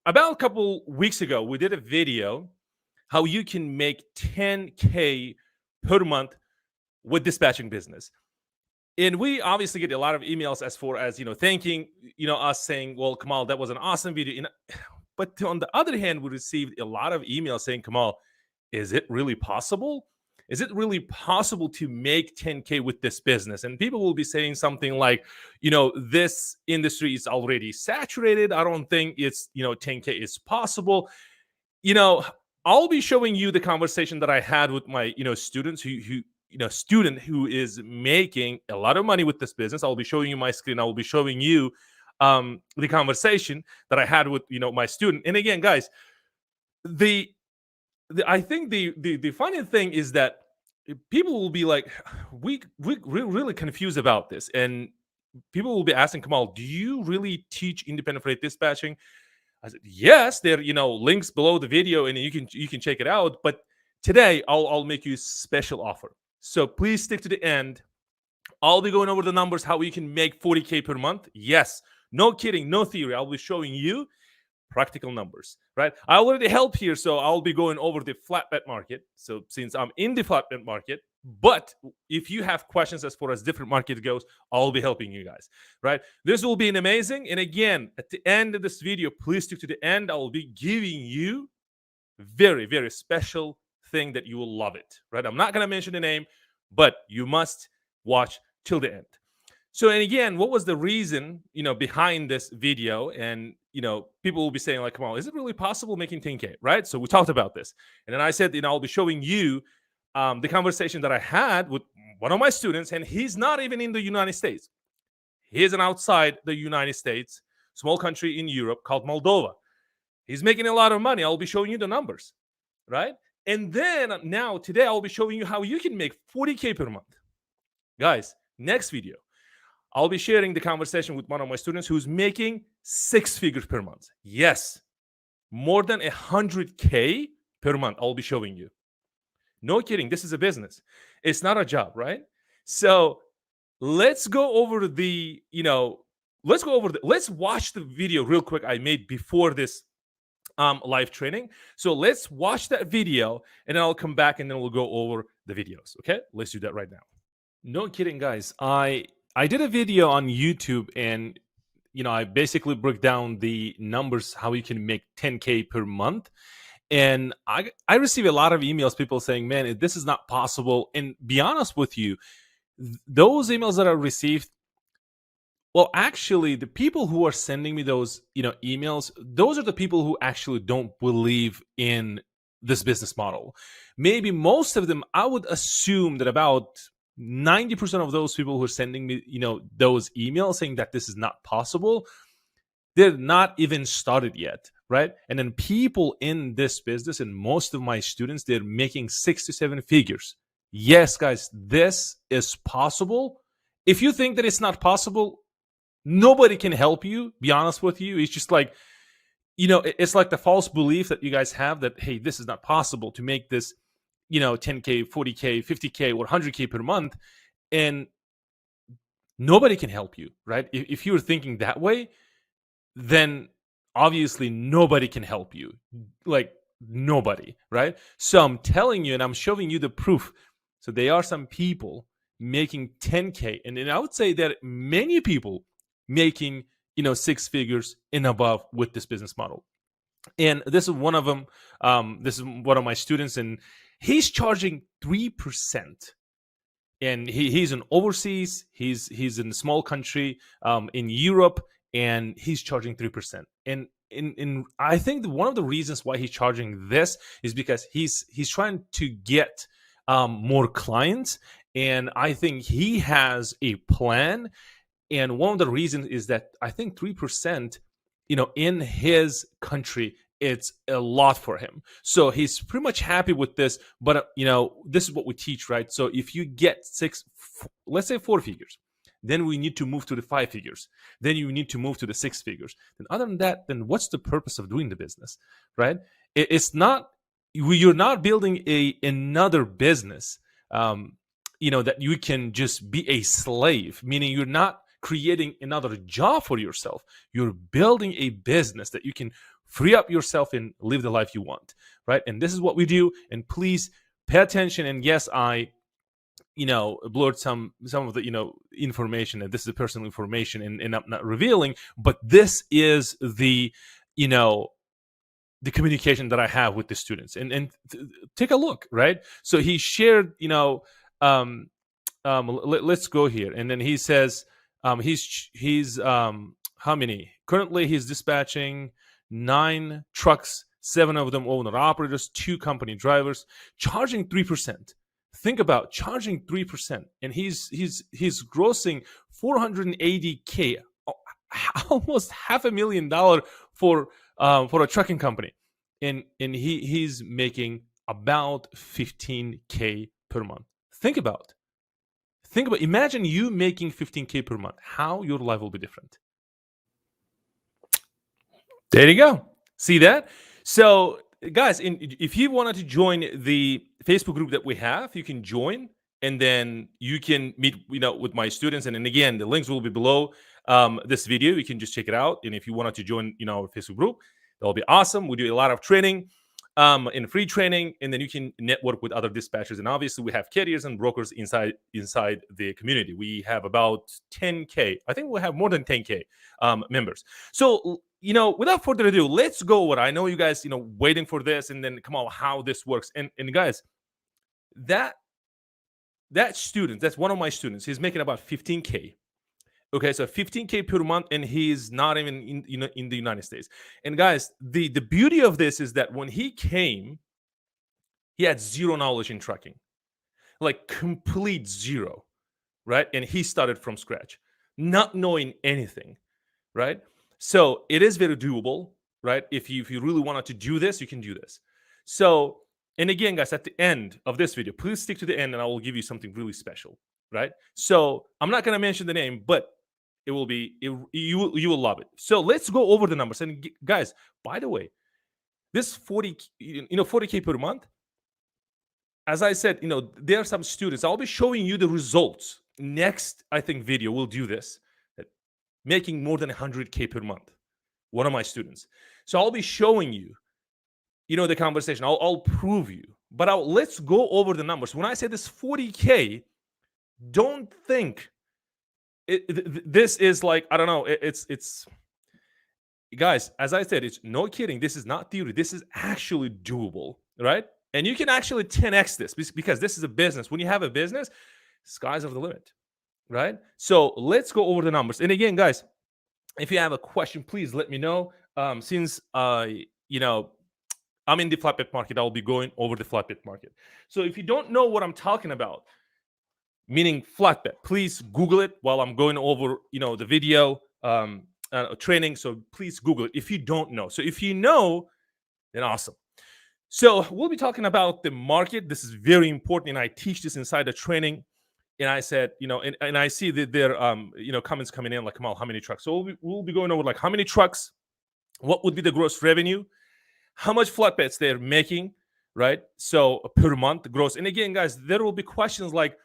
about a couple weeks ago, we did a video how you can make 10K per month with dispatching business. And we obviously get a lot of emails as far as, thanking, us saying, well, Kamal, that was an awesome video. But on the other hand, we received a lot of emails saying, Kamal, is it really possible? Is it really possible to make 10K with this business? And people will be saying something like, this industry is already saturated. I don't think it's, 10K is possible. I'll be showing you the conversation that I had with my, students student who is making a lot of money with this business. I'll be showing you my screen. I will be showing you the conversation that I had with, my student. And again, guys, I think the funny thing is that people will be like, we're really confused about this, and people will be asking, Kamal, do you really teach independent freight dispatching? I said, yes. There, links below the video, and you can check it out. But today, I'll make you a special offer. So please stick to the end. I'll be going over the numbers, how you can make 40K per month. Yes, no kidding, no theory. I'll be showing you practical numbers, right? I already helped here, so I'll be going over the flatbed market. So since I'm in the flatbed market, but if you have questions as far as different market goes, I'll be helping you guys, right? This will be an amazing. And again, at the end of this video, please stick to the end. I will be giving you very, very special thing that you will love it, right? I'm not going to mention the name, but you must watch till the end. So, and again, what was the reason, behind this video? And, people will be saying like, come on, is it really possible making 10K, right? So we talked about this. And then I said, I'll be showing you the conversation that I had with one of my students, and he's not even in the United States. He's an outside the United States, small country in Europe called Moldova. He's making a lot of money. I'll be showing you the numbers, right? And then now today, I'll be showing you how you can make 40K per month. Guys, next video, I'll be sharing the conversation with one of my students who's making 6 figures per month. Yes, more than 100K per month. I'll be showing you. No kidding. This is a business. It's not a job, right? So let's go over let's watch the video real quick I made before this live training. So let's watch that video, and then I'll come back and then we'll go over the videos. Okay, let's do that right now. No kidding, guys. I did a video on YouTube, and I basically broke down the numbers how you can make 10K per month. And I receive a lot of emails, people saying, man, this is not possible. And be honest with you, those emails that I received, well, actually, the people who are sending me those, emails, those are the people who actually don't believe in this business model. Maybe most of them, I would assume that about 90% of those people who are sending me, those emails saying that this is not possible, they're not even started yet, right? And then people in this business, and most of my students, they're making 6 to 7 figures. Yes, guys, this is possible. If you think that it's not possible, nobody can help you, be honest with you. It's just like, it's like the false belief that you guys have that, hey, this is not possible to make this, 10K, 40K, 50K, or 100K per month. And nobody can help you, right? If you're thinking that way, then obviously nobody can help you. Like, nobody, right? So I'm telling you, and I'm showing you the proof. So there are some people making 10K. And then I would say that many people making, 6 figures and above with this business model. And this is one of them. This is one of my students, and he's charging 3%. And he's in overseas. He's in a small country in Europe, and he's charging 3%. And I think one of the reasons why he's charging this is because he's trying to get more clients. And I think he has a plan. And one of the reasons is that I think 3%, in his country, it's a lot for him. So he's pretty much happy with this. But, this is what we teach, right? So if you get let's say 4 figures, then we need to move to the 5 figures. Then you need to move to the 6 figures. Then other than that, then what's the purpose of doing the business, right? It's not, you're not building another business, that you can just be a slave, meaning you're not creating another job for yourself. You're building a business that you can free up yourself and live the life you want, right? And this is what we do. And please pay attention. And yes, I blurred some of the information, and this is personal information, and I'm not revealing, but this is the the communication that I have with the students. And take a look, right? So he shared, let's go here, and then he says he's how many currently he's dispatching 9 trucks, 7 of them owner operators, 2 company drivers, charging 3%. Think about charging 3%, and he's grossing $480K, almost $500,000 for a trucking company, and he's making about $15K per month. Think about. Imagine you making $15K per month. How your life will be different. There you go. See that? So, guys, if you wanted to join the Facebook group that we have, you can join, and then you can meet, with my students. And then again, the links will be below this video. You can just check it out. And if you wanted to join, our Facebook group, that'll be awesome. We do a lot of training, in free training, and then you can network with other dispatchers. And obviously, we have carriers and brokers inside the community. We have about 10K. I think we have more than 10K members. So, without further ado, let's go over. I know you guys, waiting for this, and then come on, how this works. And guys, that student, that's one of my students. He's making about 15K. Okay, so 15K per month, and he's not even in the United States. And guys, the beauty of this is that when he came, he had zero knowledge in trucking, like complete zero, right? And he started from scratch, not knowing anything, right? So it is very doable, right? If you really wanted to do this, you can do this. So, and again, guys, at the end of this video, please stick to the end, and I will give you something really special, right? So I'm not going to mention the name, but it will be, you will love it. So let's go over the numbers. And guys, by the way, this 40K per month, as I said, there are some students. I'll be showing you the results next. I think video we'll do this, making more than 100K per month. One of my students. So I'll be showing you, the conversation. I'll prove you. But let's go over the numbers. When I say this 40K, don't think this is like, I don't know. It's guys, as I said, it's no kidding. This is not theory. This is actually doable, right? And you can actually 10x this because this is a business. When you have a business, skies are the limit, right? So let's go over the numbers. And again, guys, if you have a question, please let me know. Since I'm in the flatbed market, I'll be going over the flatbed market. So if you don't know what I'm talking about, meaning flatbed, please Google it while I'm going over, the video training. So please Google it if you don't know. So if you know, then awesome. So we'll be talking about the market. This is very important, and I teach this inside the training. And I said, and I see that there, comments coming in like, Kamal, how many trucks? So we'll be going over like how many trucks, what would be the gross revenue, how much flatbeds they're making, right? So per month gross. And again, guys, there will be questions like,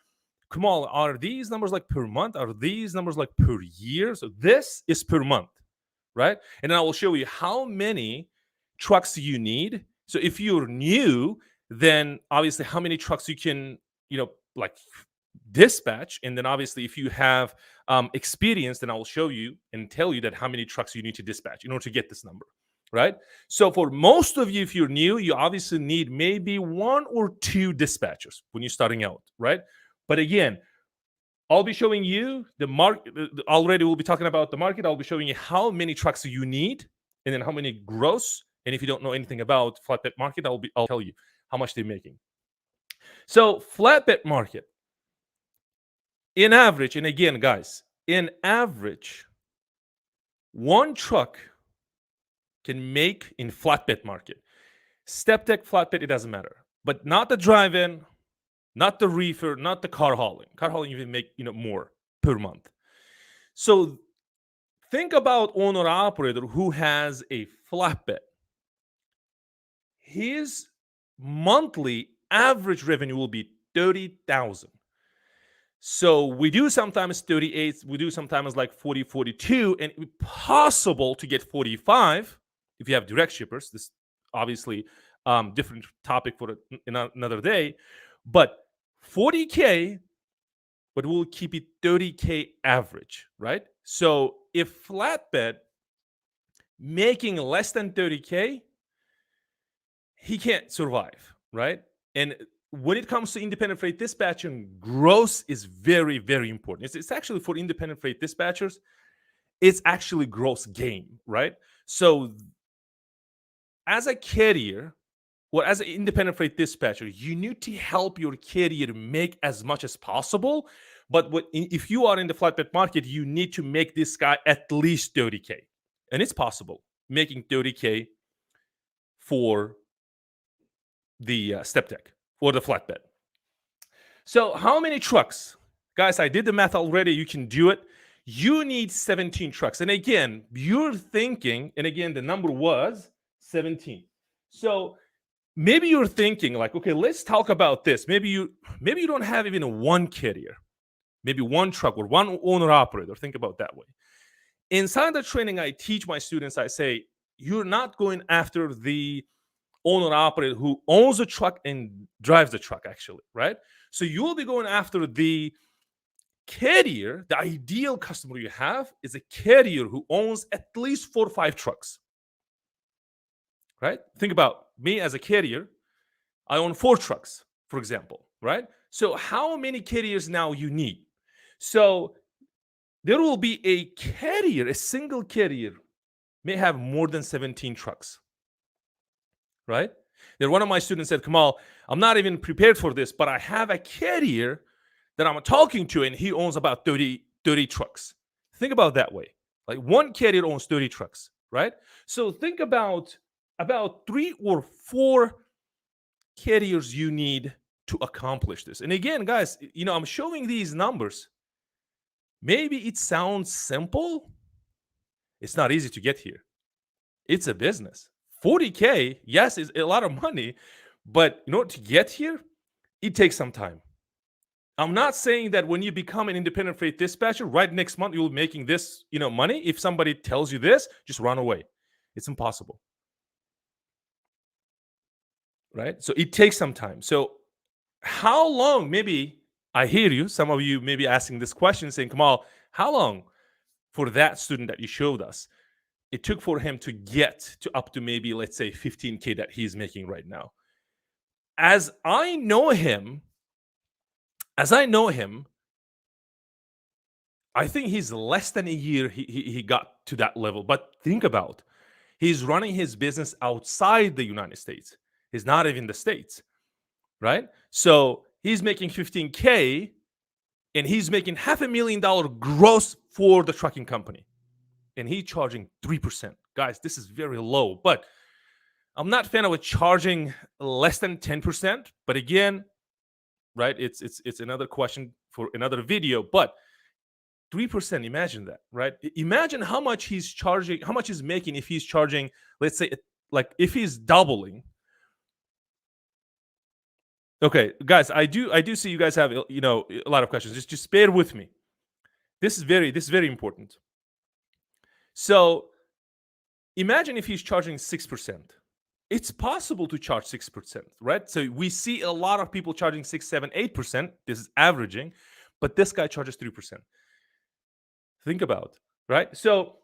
Kamal, are these numbers like per month? Are these numbers like per year? So this is per month, right? And then I will show you how many trucks you need. So if you're new, then obviously how many trucks you can, like dispatch. And then obviously if you have experience, then I will show you and tell you that how many trucks you need to dispatch in order to get this number, right? So for most of you, if you're new, you obviously need maybe 1 or 2 dispatchers when you're starting out, right? But again, I'll be showing you the market. Already we'll be talking about the market. I'll be showing you how many trucks you need and then how many gross. And if you don't know anything about flatbed market, I'll tell you how much they're making. So flatbed market, in average, and again, guys, in average, 1 truck can make in flatbed market. Step deck flatbed, it doesn't matter. But not the drive-in, not the reefer, not the car hauling. Car hauling even make more per month. So think about owner operator who has a flatbed. His monthly average revenue will be 30,000. So we do sometimes 38, we do sometimes like 40, 42, and it's possible to get 45, If you have direct shippers, this obviously different topic for another day, but 40K, but we'll keep it 30K average, right? So if flatbed making less than 30K, he can't survive, right? And when it comes to independent freight dispatching, gross is very, very important. It's actually for independent freight dispatchers, it's actually gross gain, right? So as a carrier, or as an independent freight dispatcher, you need to help your carrier make as much as possible. But if you are in the flatbed market, you need to make this guy at least 30K. And it's possible making 30K for the step deck, for the flatbed. So how many trucks? Guys, I did the math already. You can do it. You need 17 trucks. And again, you're thinking, and again, the number was 17. So maybe you're thinking like, okay, let's talk about this. Maybe you don't have even one carrier, maybe one truck or one owner operator. Think about that way. Inside the training, I teach my students, I say, you're not going after the owner operator who owns the truck and drives the truck, actually, right? So you'll be going after the carrier. The ideal customer you have is a carrier who owns at least 4 or 5 trucks, right? Think about me as a carrier. I own 4 trucks, for example, right? So how many carriers now you need? So there will be a carrier, a single carrier may have more than 17 trucks, right? Then one of my students said, Kamal, I'm not even prepared for this, but I have a carrier that I'm talking to, and he owns about 30 trucks. Think about that way. Like one carrier owns 30 trucks, right? So think about 3 or 4 carriers you need to accomplish this. And again, guys, I'm showing these numbers. Maybe it sounds simple. It's not easy to get here. It's a business. 40K, yes, is a lot of money, but to get here, it takes some time. I'm not saying that when you become an independent freight dispatcher, right next month you'll be making this, money. If somebody tells you this, just run away. It's impossible. Right? So it takes some time. So how long, maybe I hear you, some of you may be asking this question saying, Kamal, how long for that student that you showed us, it took for him to get to up to maybe, let's say, 15K that he's making right now? As I know him, I think he's less than a year he got to that level. But think about, he's running his business outside the United States. He's not even the States, right? So he's making 15K and he's making $500,000 gross for the trucking company. And he's charging 3%. Guys, this is very low. But I'm not a fan of charging less than 10%. But again, right, it's another question for another video. But 3%, imagine that, right? Imagine how much he's charging, how much he's making if he's charging, let's say, like if he's doubling. Okay, guys, I do see you guys have a lot of questions. Just bear with me. This is very important. So imagine if he's charging 6%. It's possible to charge 6%, right? So we see a lot of people charging 6, 7, 8%. This is averaging, but this guy charges 3%. Think about, right? So,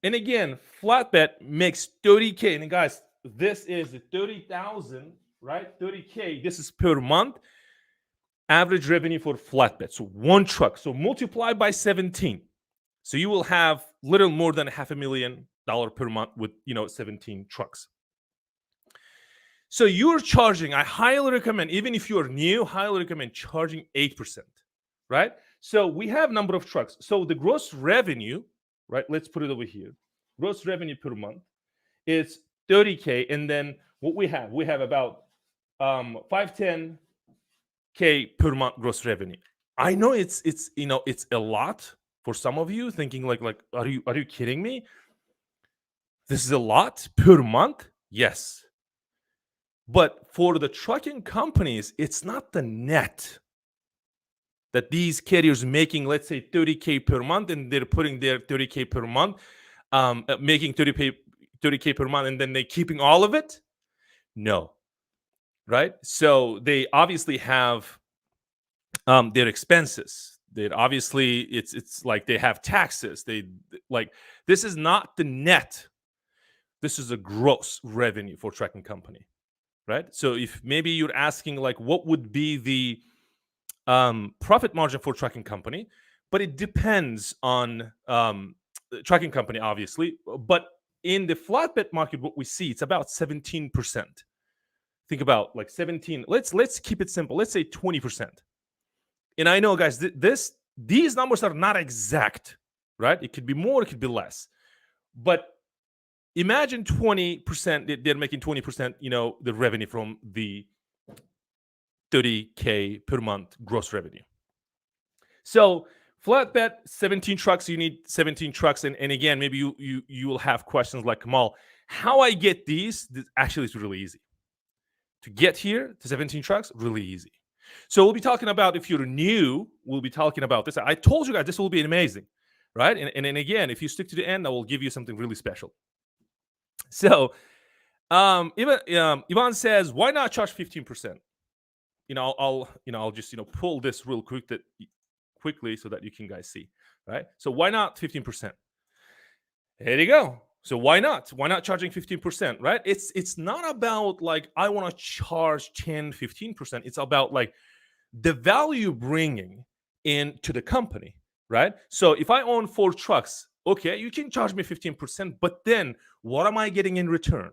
and again, flatbed makes 30K. And guys, this is 30,000, right? 30K. This is per month. Average revenue for flatbed. So one truck. So multiply by 17. So you will have little more than $500,000 per month with 17 trucks. So you're charging, I highly recommend, even if you're new, highly recommend charging 8%, right? So we have number of trucks. So the gross revenue, right? Let's put it over here. Gross revenue per month is 30K. And then what we have about 510K per month gross revenue. I know it's a lot for some of you, thinking like are you kidding me? This is a lot per month? Yes. But for the trucking companies, it's not the net that these carriers making, let's say, 30K per month, and they're putting their 30K per month, making 30K 30K per month and then they keeping all of it? No, right? So they obviously have their expenses. They obviously it's like they have taxes. They like this is not the net. This is a gross revenue for tracking company, right? So if maybe you're asking like what would be the profit margin for tracking company, but it depends on the tracking company, obviously. But in the flatbed market, what we see it's about 17%. Think about like 17. Let's keep it simple. Let's say 20%. And I know, guys, these numbers are not exact, right? It could be more, it could be less. But imagine 20%, they're making 20%, the revenue from the 30K per month gross revenue. So flatbed, 17 trucks, you need 17 trucks. And again, maybe you will have questions like, Kamal, how I get these? This actually is really easy. To get here to 17 trucks, really easy. So we'll be talking about, if you're new, we'll be talking about this. I told you guys this will be amazing, right? And again, if you stick to the end, I will give you something really special. So Ivan says, why not charge 15%? I'll just pull this real quickly so that you can guys see, right? So why not 15%? There you go. So why not? Why not charging 15%, right? It's not about like I want to charge 10, 15%. It's about like the value bringing into the company, right? So if I own 4 trucks, okay, you can charge me 15%, but then what am I getting in return?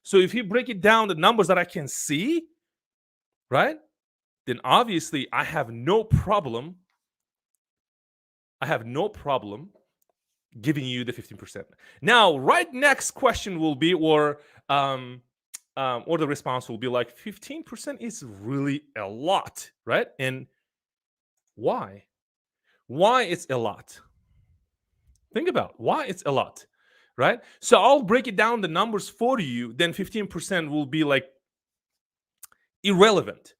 So if you break it down, the numbers that I can see, right? Then obviously I have no problem giving you the 15%. Now, right next question will be, or the response will be like, 15% is really a lot, right? And why? Why it's a lot? Think about why it's a lot, right? So I'll break it down the numbers for you. Then 15% will be like irrelevant,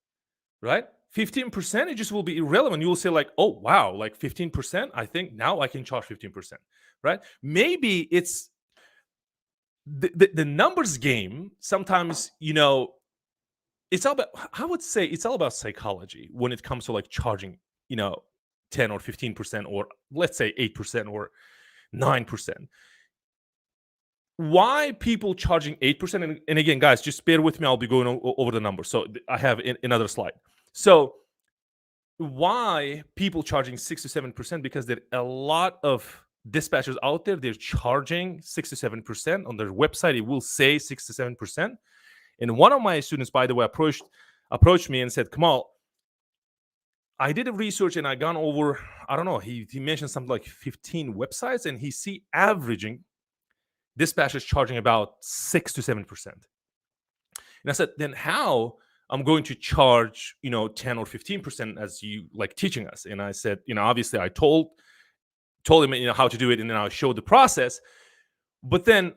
right? 15% it just will be irrelevant. You will say like, oh wow, like 15%, I think now I can charge 15%, right? Maybe it's the numbers game. Sometimes it's all about, I would say it's all about psychology when it comes to like charging 10 or 15%, or let's say 8% or 9%. Why people charging 8%? And again, guys, just bear with me, I'll be going over the numbers. So I have another slide. So why people charging 6 to 7%? Because there are a lot of dispatchers out there, they're charging 6 to 7%. On their website it will say 6 to 7%. And one of my students, by the way, approached me and said, Kamal, I did a research and I gone over, I don't know, he mentioned something like 15 websites, and he see averaging dispatchers charging about 6 to 7%. And I said, then how I'm going to charge 10 or 15% as you like teaching us? And I said, obviously I told him how to do it, and then I showed the process. But then,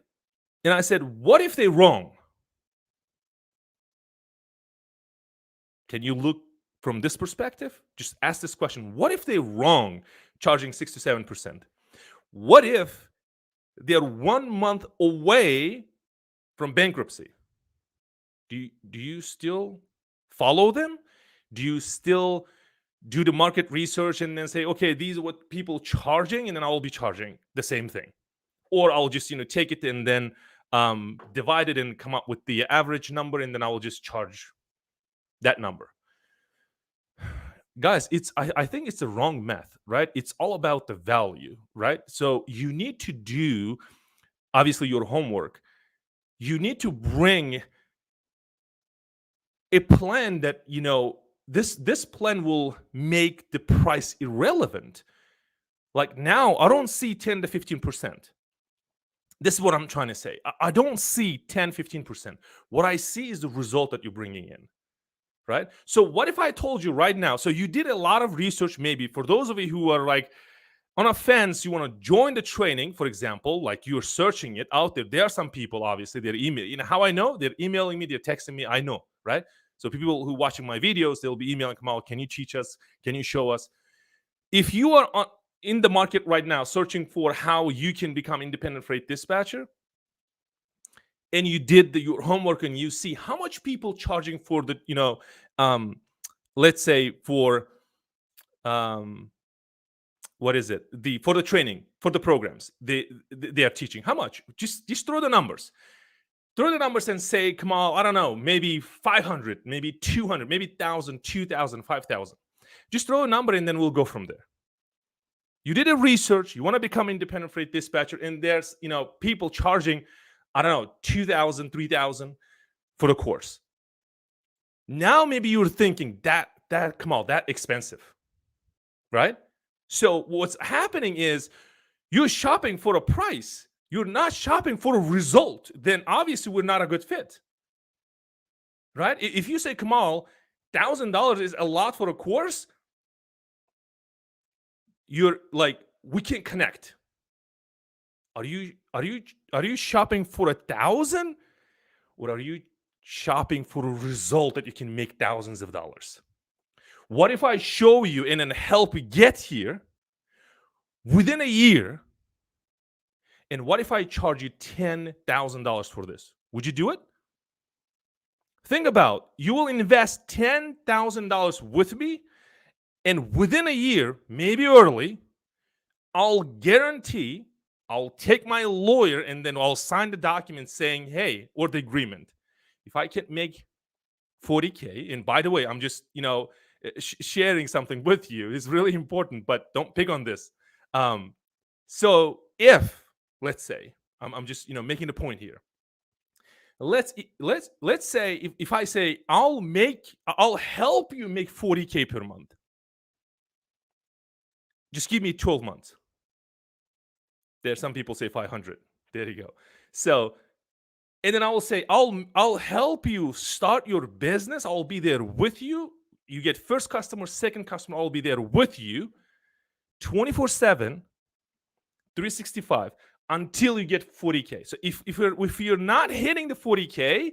and I said, what if they're wrong? Can you look from this perspective? Just ask this question. What if they're wrong charging 6 to 7%? What if they're 1 month away from bankruptcy? Do you still follow them? Do you still do the market research and then say, okay, these are what people charging, and then I'll be charging the same thing? Or I'll just take it and then divide it and come up with the average number, and then I will just charge that number. Guys, I think it's the wrong math, right? It's all about the value, right? So you need to do obviously your homework. You need to bring a plan that this plan will make the price irrelevant. Like now I don't see 10 to 15%. This is what I'm trying to say. I don't see 10, 15%. What I see is the result that you're bringing in, right? So what if I told you right now, so you did a lot of research, maybe for those of you who are like on a fence, you want to join the training, for example, like you're searching it out there. There are some people, obviously, they're emailing. How I know? They're emailing me, they're texting me. I know, right? So people who are watching my videos, they'll be emailing, Kamal, can you teach us? Can you show us? If you are in the market right now searching for how you can become independent freight dispatcher, and you did your homework and you see how much people charging for the, let's say for what is it, for the training, for the programs they are teaching, how much? Just throw the numbers. Throw the numbers and say, come on, I don't know, maybe 500, maybe 200, maybe 1,000, 2,000, 5,000. Just throw a number and then we'll go from there. You did a research, you want to become independent freight dispatcher, and there's, people charging, I don't know, 2,000, 3,000 for the course. Now maybe you're thinking that come on, that expensive, right? So what's happening is you're shopping for a price. You're not shopping for a result. Then obviously we're not a good fit, right? If you say, Kamal, $1,000 is a lot for a course, you're like, we can't connect. Are you shopping for 1,000, or are you shopping for a result that you can make thousands of dollars? What if I show you and then help you get here within a year? And what if I charge you $10,000 for this? Would you do it? Think about, you will invest $10,000 with me, and within a year, maybe early, I'll guarantee I'll take my lawyer and then I'll sign the document saying, hey, or the agreement. If I can make 40K, and by the way, I'm just, sharing something with you. It's really important, but don't pick on this. So if, let's say, I'm just, making the point here. Let's say if I say I'll help you make 40K per month. Just give me 12 months. There, some people say 500. There you go. So, and then I will say, I'll help you start your business. I'll be there with you. You get first customer, second customer, I'll be there with you 24/7, 365 until you get 40K. So if you're not hitting the 40K,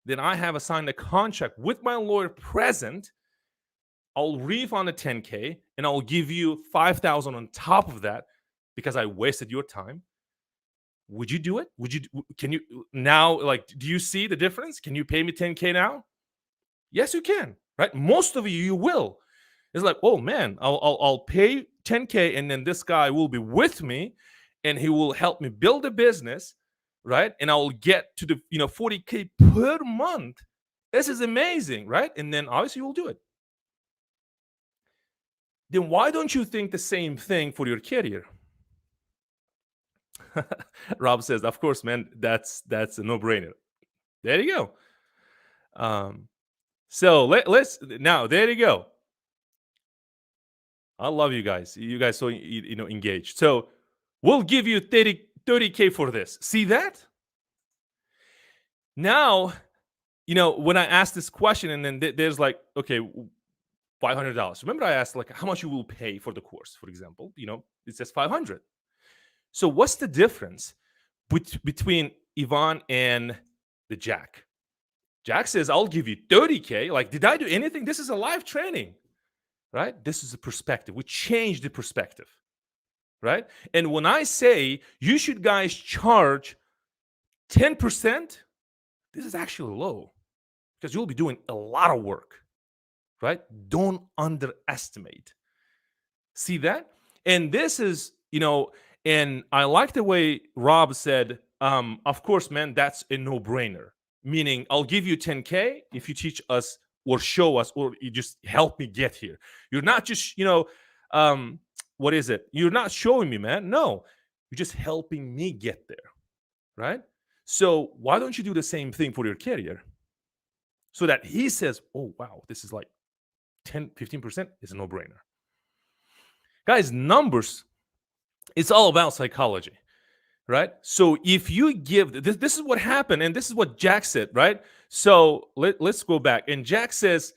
then I have signed a contract with my lawyer present. I'll refund the 10K and I'll give you 5,000 on top of that because I wasted your time. Would you do it? Can you now, like, do you see the difference? Can you pay me 10K now? Yes, you can, right? Most of you will. It's like, oh man, I'll pay 10K and then this guy will be with me and he will help me build a business, right? And I'll get to the 40K per month. This is amazing, right? And then obviously you'll do it. Then why don't you think the same thing for your career? Rob says, of course, man, that's a no-brainer. There you go. So let's now, there you go. I love you guys. You guys so engaged. So we'll give you 30K for this. See that? Now, when I asked this question, and then there's like, okay, $500. Remember I asked like how much you will pay for the course, for example. It says 500. So what's the difference between Ivan and the Jack? Jack says, I'll give you 30K. Like, did I do anything? This is a live training, right? This is a perspective. We changed the perspective, right? And when I say you should guys charge 10%, this is actually low because you'll be doing a lot of work, right? Don't underestimate. See that? And this is, and I like the way Rob said, of course, man, that's a no-brainer. Meaning, I'll give you 10K if you teach us or show us or you just help me get here. You're not just, what is it? You're not showing me, man. No, you're just helping me get there, right? So why don't you do the same thing for your career? So that he says, oh, wow, this is like 10, 15% is a no-brainer. Guys, numbers, it's all about psychology, right? So if you give, this is what happened, and this is what Jack said, right? So let's go back. And Jack says,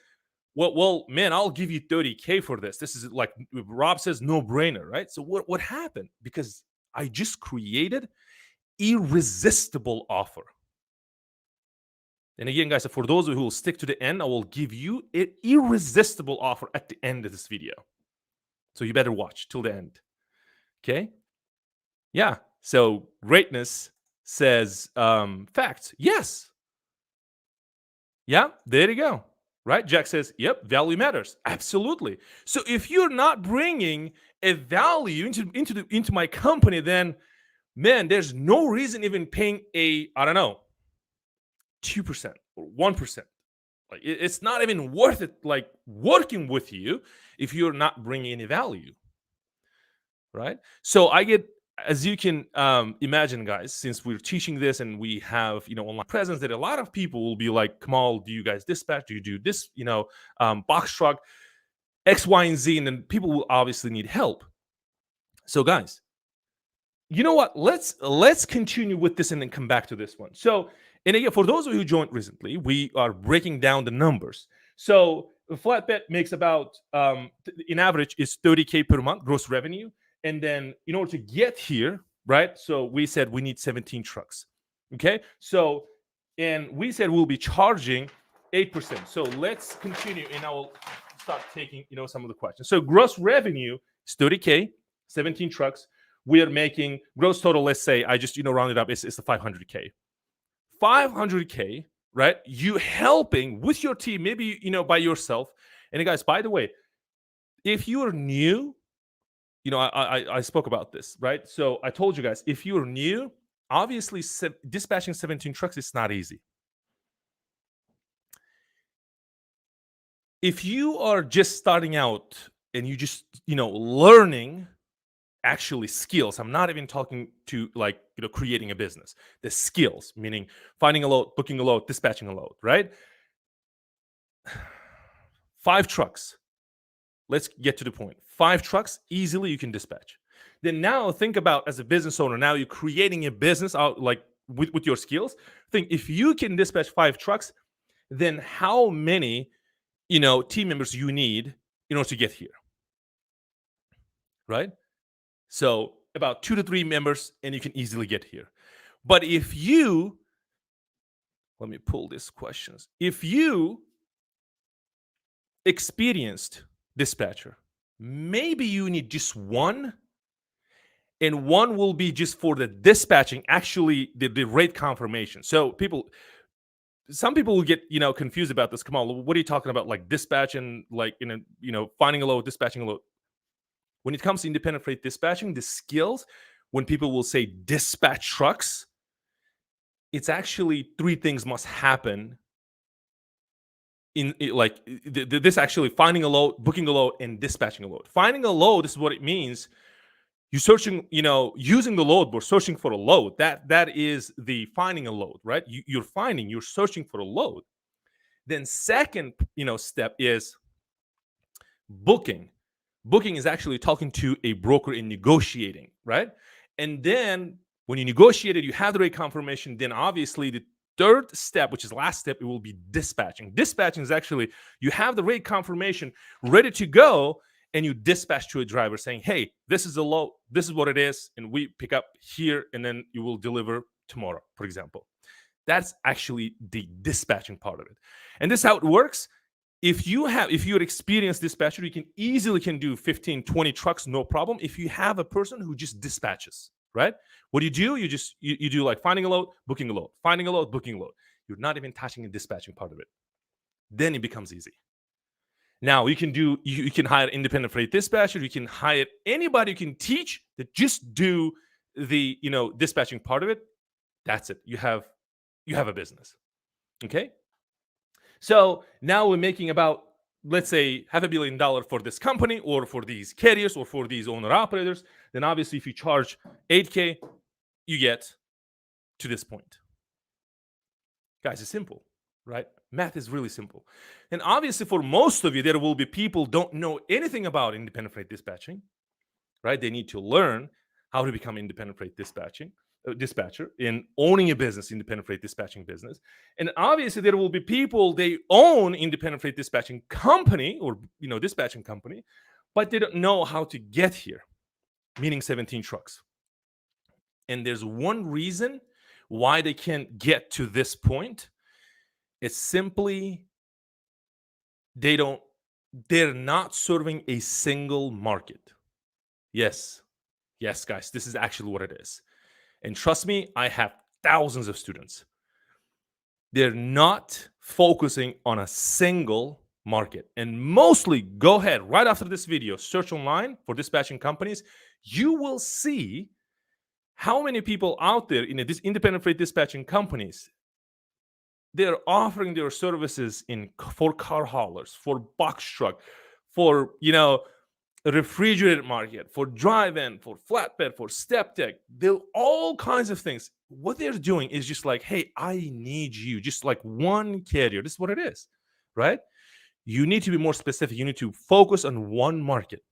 well, man, I'll give you 30K for this. This is like, Rob says, no-brainer, right? So what happened? Because I just created irresistible offer. And again, guys, for those who will stick to the end, I will give you an irresistible offer at the end of this video. So you better watch till the end. Okay? Yeah. So greatness says facts. Yes. Yeah, there you go. Right? Jack says, yep, value matters. Absolutely. So if you're not bringing a value into my company, then man, there's no reason even paying I don't know, 2% or 1%. Like it's not even worth it, like working with you if you're not bringing any value, right? So I get, as you can imagine, guys, since we're teaching this and we have online presence, that a lot of people will be like, Kamal, do you guys dispatch? Do you do this? Box truck X, Y, and Z, and then people will obviously need help. So, guys, you know what? Let's continue with this and then come back to this one. So, and again, for those of you who joined recently, we are breaking down the numbers. So, a flatbed makes about, in average, is 30K per month gross revenue. And then, in order to get here, right? So, we said we need 17 trucks. Okay. So, and we said we'll be charging 8%. So, let's continue, and I will start taking some of the questions. So, gross revenue is 30K, 17 trucks. We are making gross total, let's say, I just round it up, it's the 500K. 500K, right? You helping with your team, maybe by yourself. And guys, by the way, if you are new, I spoke about this, right? So I told you guys, if you're new, obviously dispatching 17 trucks is not easy. If you are just starting out and you just learning actually skills, I'm not even talking to creating a business, the skills, meaning finding a load, booking a load, dispatching a load, right? 5 trucks, let's get to the point. 5 trucks, easily you can dispatch. Then now think about, as a business owner, now you're creating a business out like with your skills. Think, if you can dispatch 5 trucks, then how many team members you need in order to get here, right? So about 2 to 3 members, and you can easily get here. But if you, let me pull these questions. If you experienced dispatcher, maybe you need just 1, and 1 will be just for the dispatching, actually the rate confirmation. So some people will get confused about this. Come on, what are you talking about? Like dispatching, like finding a load, dispatching a load. When it comes to independent freight dispatching, the skills, when people will say dispatch trucks, it's actually 3 things must happen in this actually: finding a load, booking a load, and dispatching a load. Finding a load, this is what it means. You're searching, using the load board, searching for a load. That is the finding a load, right? You're searching for a load. Then second, step is booking. Booking is actually talking to a broker and negotiating, right? And then when you negotiated, you have the rate confirmation. Then obviously the third step, which is last step, it will be dispatching. Dispatching is actually, you have the rate confirmation ready to go, and you dispatch to a driver saying, hey, this is a load, this is what it is, and we pick up here, and then you will deliver tomorrow, for example. That's actually the dispatching part of it. And this is how it works. If you're experienced dispatcher, you can easily do 15, 20 trucks, no problem. If you have a person who just dispatches, right? What do? You do like finding a load, booking a load, finding a load, booking a load. You're not even touching the dispatching part of it. Then it becomes easy. Now you can hire independent freight dispatcher. You can hire anybody you can teach that just do the dispatching part of it. That's it. You have a business. Okay. So now we're making about, let's say, $500 million for this company, or for these carriers, or for these owner operators. Then obviously, if you charge 8K, you get to this point. Guys, it's simple, right? Math is really simple. And obviously, for most of you, there will be people don't know anything about independent freight dispatching, right? They need to learn how to become independent freight dispatcher in owning a business, independent freight dispatching business. And obviously there will be people, they own independent freight dispatching company, or dispatching company, but they don't know how to get here, meaning 17 trucks. And there's one reason why they can't get to this point. It's simply they're not serving a single market. Yes, guys, this is actually what it is. And trust me, I have thousands of students. They're not focusing on a single market. And mostly, go ahead right after this video, search online for dispatching companies. You will see how many people out there in this independent freight dispatching companies, they're offering their services for car haulers, for box truck, for refrigerated market, for drive-in, for flatbed, for step deck. They're all kinds of things. What they're doing is just like, hey, I need you, just like one carrier. This is what it is, right? You need to be more specific. You need to focus on one market.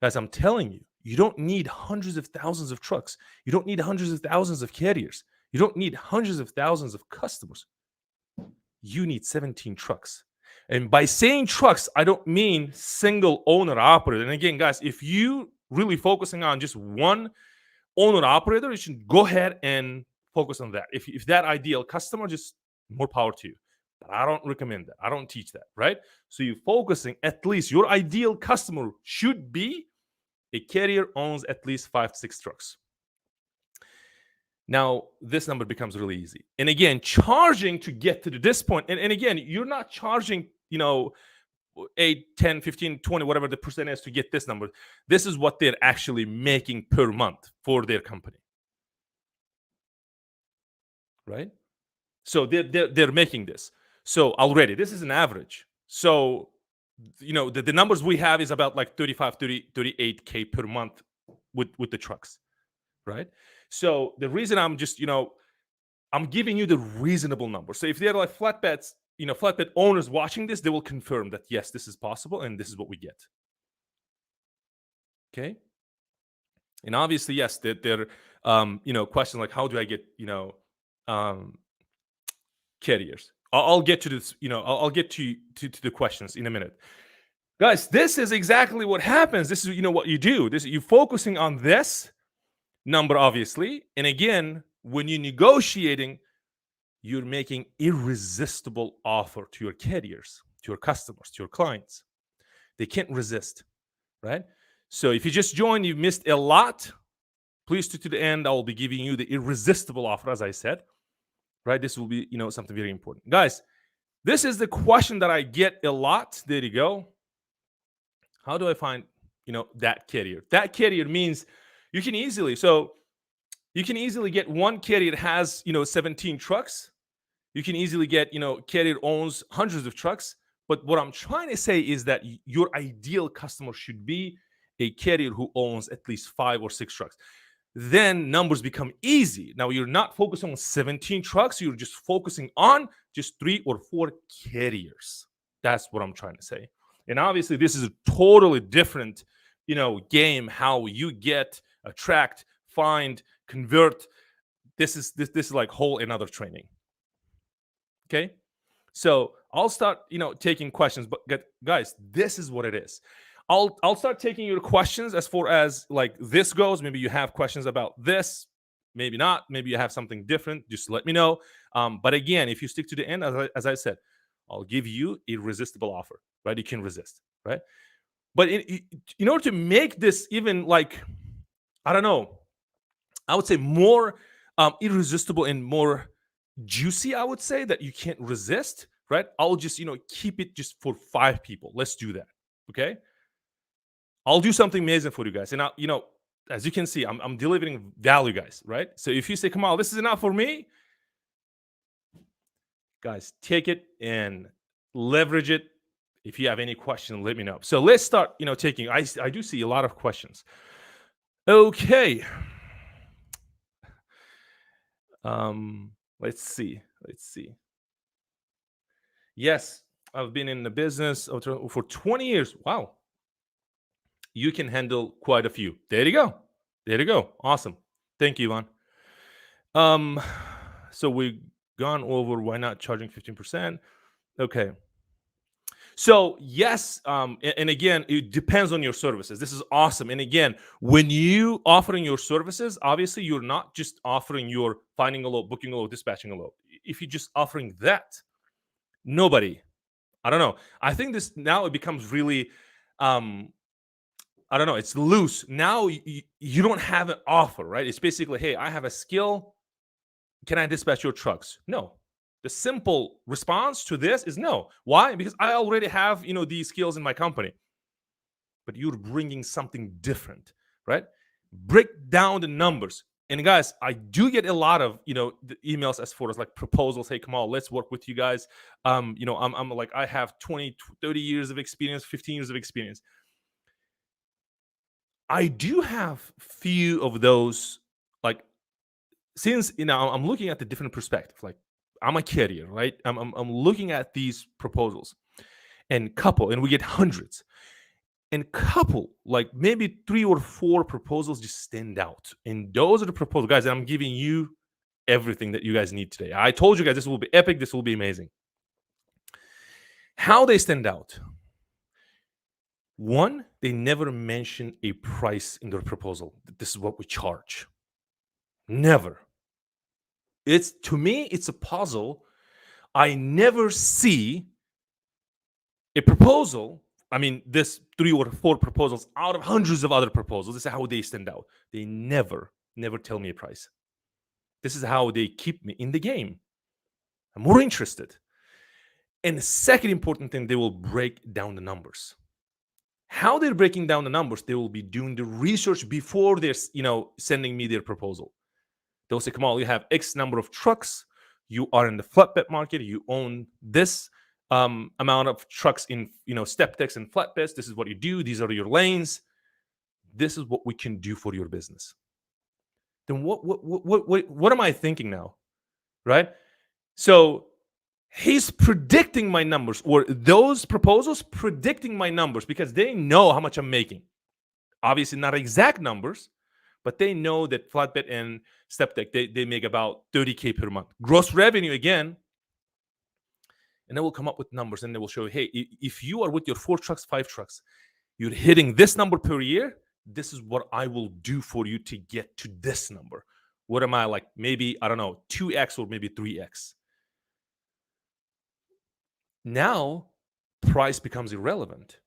As I'm telling you, you don't need hundreds of thousands of trucks. You don't need hundreds of thousands of carriers. You don't need hundreds of thousands of customers. You need 17 trucks. And by saying trucks, I don't mean single owner operator. And again, guys, if you really focusing on just one owner operator, you should go ahead and focus on that. If that ideal customer, just more power to you. But I don't recommend that. I don't teach that, right? So you're focusing, at least your ideal customer should be a carrier owns at least 5 to 6 trucks. Now, this number becomes really easy. And again, charging to get to this point, and again, you're not charging, 8, 10, 15, 20, whatever the percent is to get this number. This is what they're actually making per month for their company. Right? So they're making this. So already, this is an average. So, the numbers we have is about like 35, 30, 38K per month with the trucks. Right? So the reason I'm just, I'm giving you the reasonable number. So if they're like flatbeds, flatbed owners watching this, they will confirm that, yes, this is possible and this is what we get. Okay. And obviously, yes, they're question like, how do I get, carriers? I'll get to this, I'll get to the questions in a minute. Guys, this is exactly what happens. This is, what you do. You're focusing on this number, obviously. And again, when you're negotiating, you're making irresistible offer to your carriers, to your customers, to your clients. They can't resist, right? So if you just joined, you missed a lot. Please to the end, I will be giving you the irresistible offer, as I said, right? This will be, something very important. Guys, this is the question that I get a lot. There you go. How do I find, that carrier? That carrier means you can easily get one carrier that has, 17 trucks. You can easily get, carrier owns hundreds of trucks. But what I'm trying to say is that your ideal customer should be a carrier who owns at least 5 or 6 trucks. Then numbers become easy. Now you're not focusing on 17 trucks. You're just focusing on just 3 or 4 carriers. That's what I'm trying to say. And obviously, this is a totally different, game. How you get, attract, find, convert. This is like whole another training. Okay, so I'll start, taking questions. But guys, this is what it is. I'll start taking your questions as far as like this goes. Maybe you have questions about this, maybe not. Maybe you have something different. Just let me know. But again, if you stick to the end, as I said, I'll give you a irresistible offer. Right? You can resist. Right? But in order to make this even like, I don't know, I would say more irresistible and more juicy, I would say, that you can't resist, right? I'll just, keep it just for 5 people. Let's do that. Okay. I'll do something amazing for you guys. And as you can see, I'm delivering value, guys, right? So if you say, Kamal, this is enough for me, guys, take it and leverage it. If you have any question, let me know. So let's start, taking, I do see a lot of questions. Okay. Let's see. Yes, I've been in the business for 20 years. Wow. You can handle quite a few. There you go. Awesome. Thank you, Ivan. So we've gone over why not charging 15%. Okay. So yes, and again, it depends on your services. This is awesome. And again, when you offering your services, obviously you're not just offering your finding a load, booking a load, dispatching a load. If you're just offering that, nobody, I don't know. I think this now it becomes really, I don't know. It's loose now. You don't have an offer, right? It's basically, hey, I have a skill. can I dispatch your trucks? No. The simple response to this is no. Why? Because I already have, these skills in my company. But you're bringing something different, right? Break down the numbers. And guys, I do get a lot of, the emails as far as like proposals. Hey, come on, let's work with you guys. I'm like, I have 20, 30 years of experience, 15 years of experience. I do have few of those, like, since I'm looking at the different perspective. Like, I'm a carrier, right? I'm looking at these proposals and we get hundreds. And couple, like maybe 3 or 4 proposals just stand out. And those are the proposals, guys, that I'm giving you everything that you guys need today. I told you guys this will be epic, this will be amazing. How they stand out. One, they never mention a price in their proposal. This is what we charge. Never. To me, it's a puzzle. I never see a proposal. I mean, this 3 or 4 proposals out of hundreds of other proposals. This is how they stand out. They never tell me a price. This is how they keep me in the game. I'm more interested. And the second important thing, they will break down the numbers. How they're breaking down the numbers, they will be doing the research before they're, sending me their proposal. They'll say, Kamal, you have X number of trucks. You are in the flatbed market. You own this amount of trucks in, step decks and flatbeds. This is what you do. These are your lanes. This is what we can do for your business. Then what am I thinking now, right? So he's predicting my numbers, or those proposals predicting my numbers, because they know how much I'm making. Obviously not exact numbers, but they know that flatbed and step deck, they make about $30K per month. Gross revenue again. And they will come up with numbers and they will show, hey, if you are with your 4 trucks, 5 trucks, you're hitting this number per year, this is what I will do for you to get to this number. What am I like? Maybe, I don't know, 2x or maybe 3x. Now, price becomes irrelevant.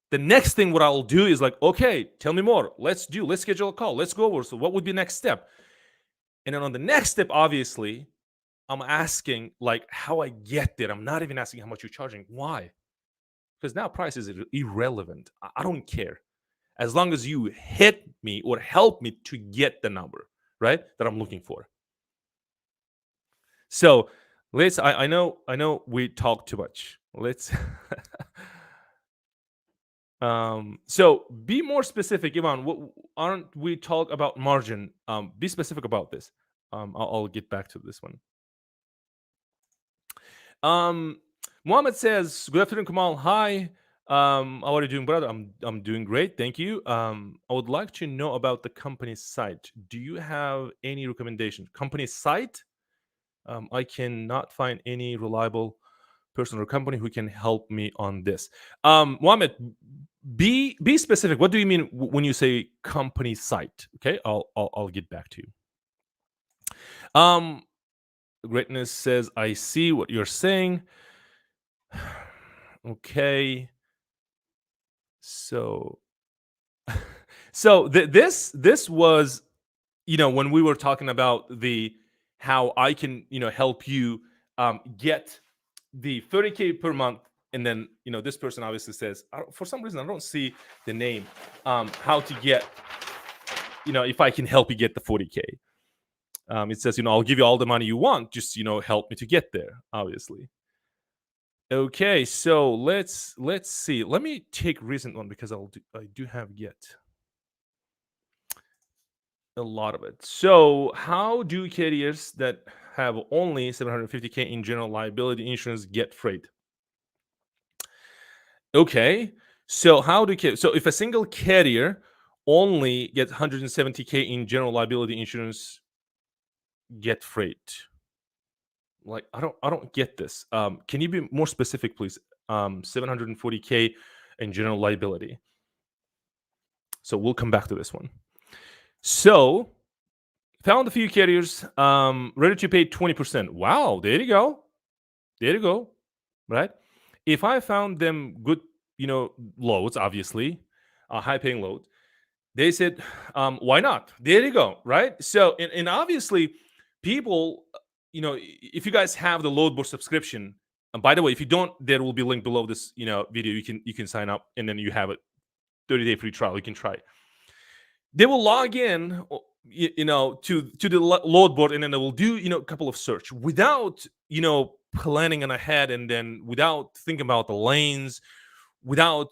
The next thing what I'll do is like, okay, tell me more. Let's schedule a call. Let's go over. So what would be next step? And then on the next step, obviously, I'm asking like how I get there. I'm not even asking how much you're charging. Why? Because now price is irrelevant. I don't care. As long as you hit me or help me to get the number, right, that I'm looking for. So I know we talk too much. Let's so be more specific, Ivan. What aren't we talk about margin? Be specific about this. I'll get back to this one. Mohammed says, good afternoon, Kamal. Hi. How are you doing, brother? I'm doing great, thank you. I would like to know about the company site. Do you have any recommendation? Company site? I cannot find any reliable person or company who can help me on this. Mohammed, be specific. What do you mean when you say company site? Okay, I'll get back to you. Greatness says, I see what you're saying. Okay. So this was, when we were talking about how I can, help you get the 30K per month. And then, this person obviously says, for some reason, I don't see the name, how to get, if I can help you get the 40K. It says, I'll give you all the money you want. Just, help me to get there, obviously. Okay, so let's see. Let me take recent one because I do have yet a lot of it. So how do carriers that have only 750K in general liability insurance get freight? Okay, so so if a single carrier only gets 170K in general liability insurance, get freight? Like, I don't get this. Can you be more specific, please? 740K in general liability. So we'll come back to this one. So found a few carriers ready to pay 20%. Wow, there you go. Right? If I found them good, loads, obviously, high paying loads, they said, why not? There you go. Right? So, and obviously, people, if you guys have the load board subscription, and by the way, if you don't, there will be a link below this, video. You can sign up, and then you have a 30-day free trial. You can try it. They will log in, to the load board, and then they will do, a couple of search without, planning on ahead, and then without thinking about the lanes, without,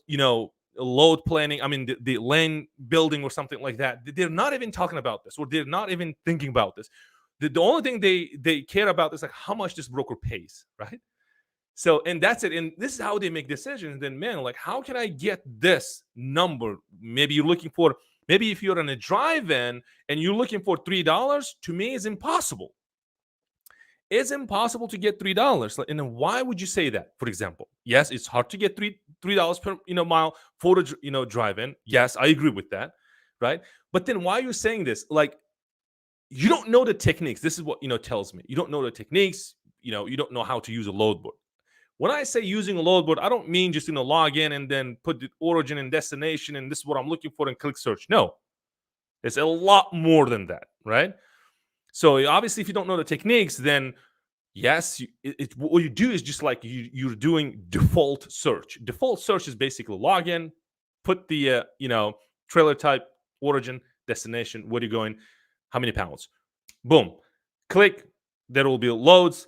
load planning. I mean, the lane building or something like that. They're not even talking about this, or they're not even thinking about this. The only thing they care about is like how much this broker pays, right? So, and that's it. And this is how they make decisions. Then, man, like, how can I get this number? Maybe you're looking for, maybe if you're in a drive-in and you're looking for $3, to me is impossible. It's impossible to get $3. And then why would you say that? For example, yes, it's hard to get $3 per mile for a drive-in. Yes, I agree with that, right? But then why are you saying this? Like, you don't know the techniques. This is what tells me. You don't know the techniques. You don't know how to use a load board. When I say using a load board, I don't mean just log in and then put the origin and destination and this is what I'm looking for and click search. No, it's a lot more than that, right? So obviously, if you don't know the techniques, then yes, what you do is just like you're doing default search. Default search is basically log in, put the trailer type, origin, destination, where you're going, how many pounds, boom, click. There will be loads,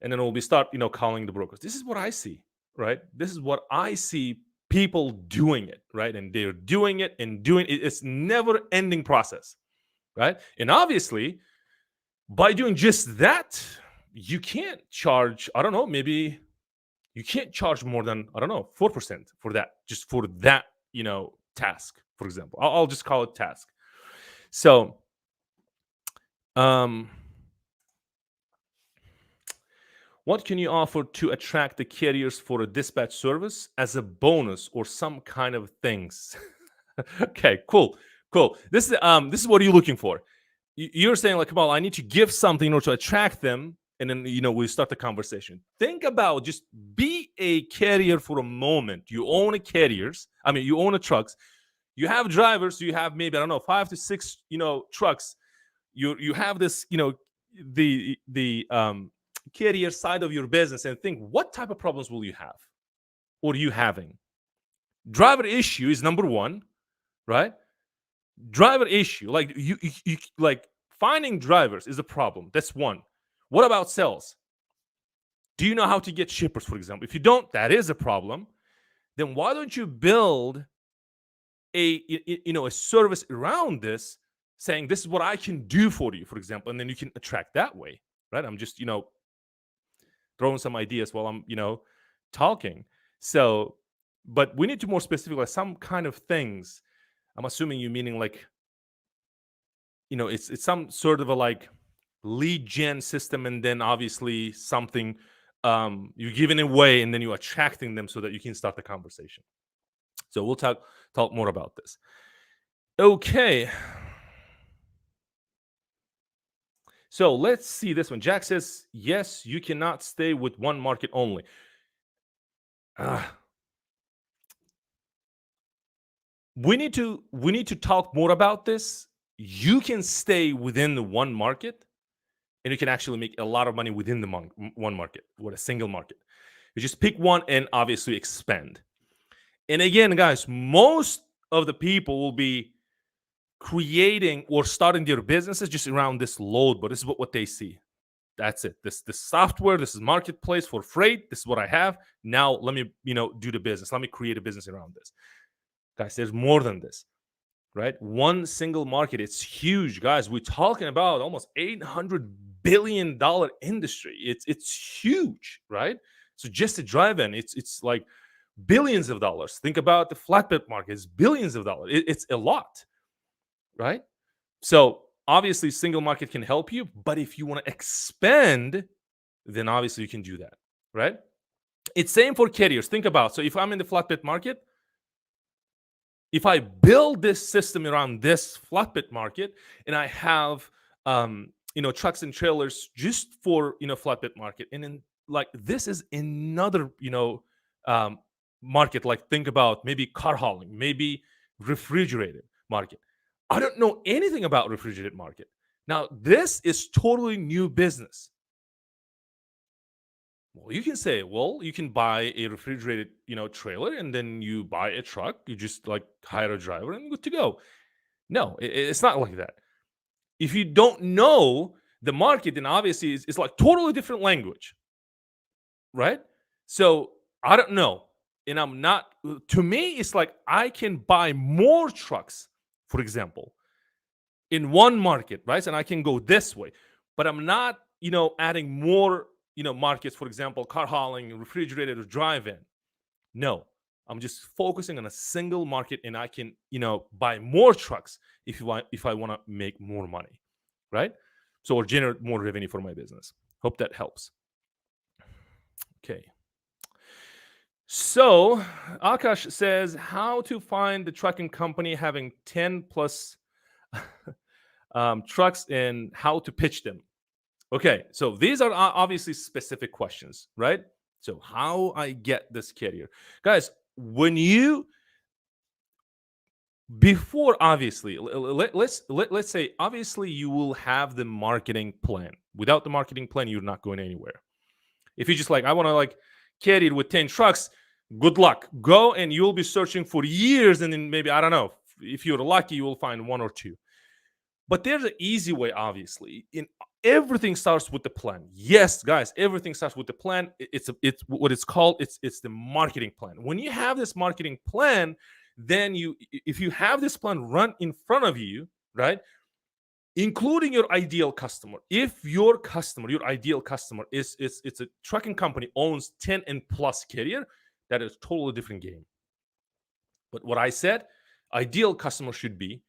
and then it will be start calling the brokers. This is what I see, right? This is what I see people doing it, right? And they're doing it and doing it. It's never ending process, right? And obviously, by doing just that, you can't charge, I don't know, maybe you can't charge more than, I don't know, 4% for that, just for that, task, for example. I'll just call it task. So, what can you offer to attract the carriers for a dispatch service as a bonus or some kind of things? Okay, cool. This is what you're looking for. You're saying like, Kamal, I need to give something in order to attract them, and then we start the conversation. Think about, just be a carrier for a moment. You own you own trucks. You have drivers. You have maybe, I don't know, 5 to 6 trucks. You have this the carrier side of your business, and think, what type of problems will you have, or are you having? Driver issue is number one, right? Driver issue, like you like finding drivers is a problem. That's one. What about sales? Do you know how to get shippers, for example? If you don't, that is a problem. Then why don't you build a service around this, saying this is what I can do for you, for example, and then you can attract that way, right? I'm just throwing some ideas while I'm talking. So, but we need to more specific, like some kind of things. I'm assuming you meaning like it's some sort of a like lead gen system, and then obviously something you're giving away, and then you're attracting them so that you can start the conversation. So we'll talk more about this. Okay. So let's see this one. Jack says, yes, you cannot stay with one market only. We need to talk more about this. You can stay within the one market, and you can actually make a lot of money within the one market, with a single market. You just pick one and obviously expand. And again, guys, most of the people will be creating or starting their businesses just around this load, but this is what they see. That's it. This software, this is marketplace for freight. This is what I have. Now let me, do the business. Let me create a business around this. Guys, there's more than this, right? One single market, it's huge, guys. We're talking about almost $800 billion industry. It's huge, right? So just a drive-in, it's like billions of dollars. Think about the flatbed market, it's billions of dollars. It's a lot, right? So obviously single market can help you, but if you want to expand, then obviously you can do that, right? It's same for carriers. Think about, so if I'm in the flatbed market, if I build this system around this flatbed market, and I have trucks and trailers just for flatbed market, and then like this is another market, like think about maybe car hauling, maybe refrigerated market. I don't know anything about refrigerated market. Now, this is totally new business. Well, you can say, well, you can buy a refrigerated, trailer, and then you buy a truck. You just like hire a driver and good to go. No, it's not like that. If you don't know the market, then obviously it's like totally different language, right? So I don't know. And I'm not, to me, it's like I can buy more trucks, for example, in one market, right? And I can go this way, but I'm not, adding more, markets, for example, car hauling, refrigerated, or drive-in. No, I'm just focusing on a single market, and I can, buy more trucks if I want to make more money, right? So or generate more revenue for my business. Hope that helps. Okay. So Akash says how to find the trucking company having 10 plus trucks and how to pitch them. Okay, so these are obviously specific questions, right? So how I get this carrier, guys? When you before obviously let's say obviously you will have the marketing plan. Without the marketing plan, you're not going anywhere. If you're just like I want to like carry it with 10 trucks, good luck. Go and you'll be searching for years, and then maybe I don't know if you're lucky, you will find one or two. But there's an easy way, obviously. In everything starts with the plan. Yes, guys, everything starts with the plan. It's what it's called. It's the marketing plan. When you have this marketing plan, then if you have this plan run in front of you, right? Including your ideal customer. If your ideal customer is it's a trucking company owns 10 and plus carrier, that is totally different game. But what I said, ideal customer should be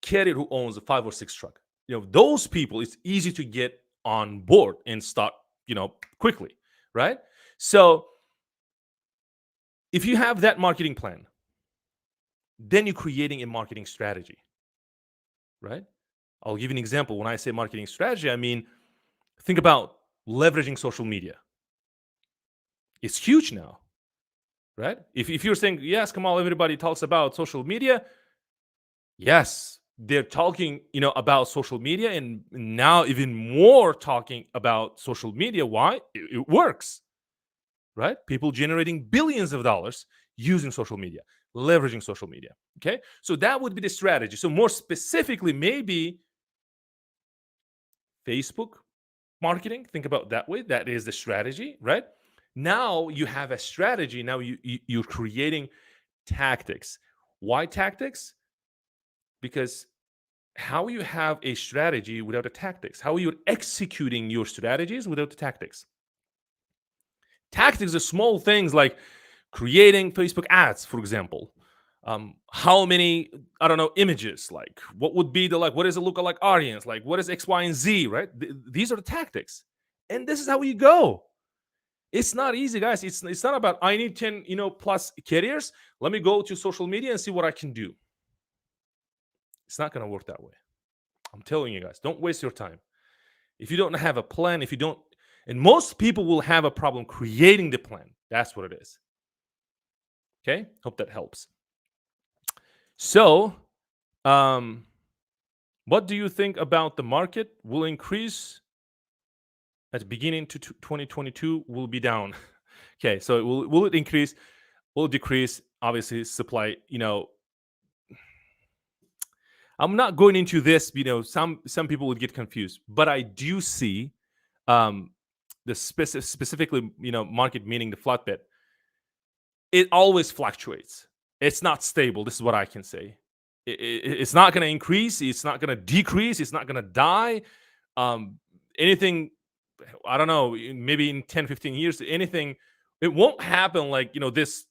carrier who owns a 5 or 6 truck. Those people, it's easy to get on board and start, quickly, right? So if you have that marketing plan, then you're creating a marketing strategy, right? I'll give you an example. When I say marketing strategy, I mean, think about leveraging social media. It's huge now, right? If you're saying, yes, Kamal, everybody talks about social media. Yes, they're talking, about social media, and now even more talking about social media. Why? It works, right? People generating billions of dollars using social media, leveraging social media. Okay, so that would be the strategy. So more specifically, maybe Facebook marketing. Think about that way. That is the strategy, right? Now you have a strategy. Now you're creating tactics. Why tactics? Because how you have a strategy without the tactics? How are you executing your strategies without the tactics? Tactics are small things like creating Facebook ads, for example. How many, I don't know, images, like what would be the, like, what is a lookalike audience? Like what is X, Y, and Z, right? These are the tactics. And this is how you go. It's not easy, guys. It's not about I need 10, plus carriers. Let me go to social media and see what I can do. It's not going to work that way. I'm telling you guys, don't waste your time. If you don't have a plan, and most people will have a problem creating the plan. That's what it is. Okay? Hope that helps. So, what do you think about the market? Will increase at the beginning to 2022, will be down. Okay, so will it increase? Will it decrease? Obviously, supply, I'm not going into this, some people would get confused, but I do see the specifically, market, meaning the flatbed, it always fluctuates. It's not stable. This is what I can say. It's not going to increase. It's not going to decrease. It's not going to die. Anything, I don't know, maybe in 10, 15 years, anything, it won't happen like, this,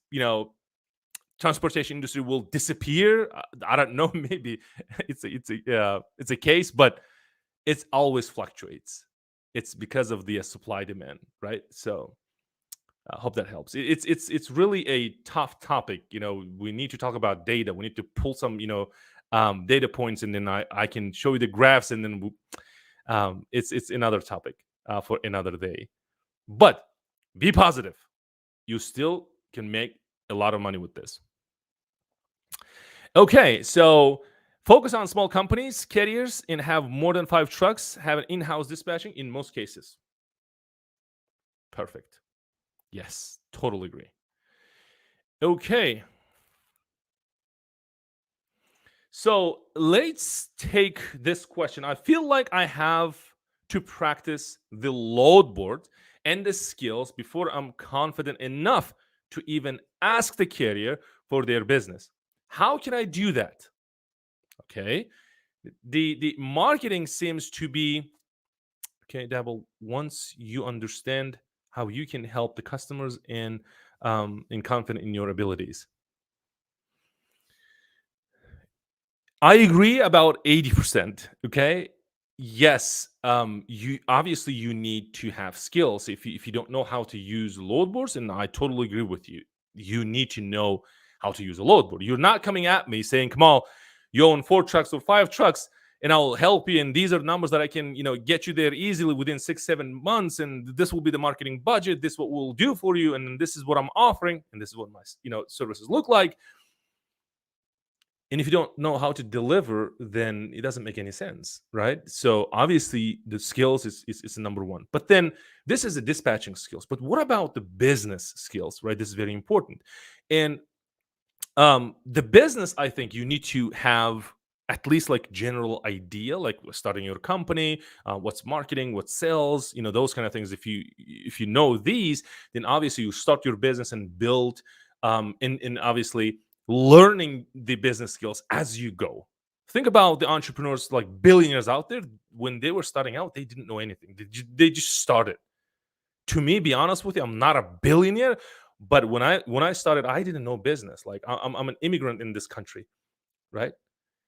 transportation industry will disappear. I don't know. Maybe it's a case, but it always fluctuates. It's because of the supply demand, right? So I hope that helps. It's really a tough topic. We need to talk about data. We need to pull some data points, and then I can show you the graphs, and then it's another topic for another day. But be positive. You still can make a lot of money with this. Okay, so Focus on small companies, carriers, and have more than 5 trucks, have an in-house dispatching in most cases. Perfect. Yes, totally agree. Okay, so let's take this question. I feel like I have to practice the load board and the skills before I'm confident enough to even ask the carrier for their business. How can I do that? Okay. The marketing seems to be okay, Dabble. Once you understand how you can help the customers and confident in your abilities. I agree about 80%. Okay. Yes. You obviously you need to have skills. If you don't know how to use load boards, and I totally agree with you, you need to know how to use a load board. You're not coming at me saying, Kamal, you own 4 trucks or 5 trucks, and I'll help you. And these are numbers that I can, get you there easily within 6, 7 months. And this will be the marketing budget. This is what we'll do for you. And this is what I'm offering. And this is what my, services look like. And if you don't know how to deliver, then it doesn't make any sense, right? So obviously the skills is the number one. But then this is the dispatching skills. But what about the business skills, right? This is very important. And the business, I think you need to have at least like general idea, like starting your company, what's marketing, what's sales, those kind of things. If you know these, then obviously you start your business and build, and obviously learning the business skills as you go. Think about the entrepreneurs, like billionaires out there. When they were starting out, they didn't know anything. They just started. To me, be honest with you, I'm not a billionaire, but when I started, I didn't know business. Like I'm an immigrant in this country, right?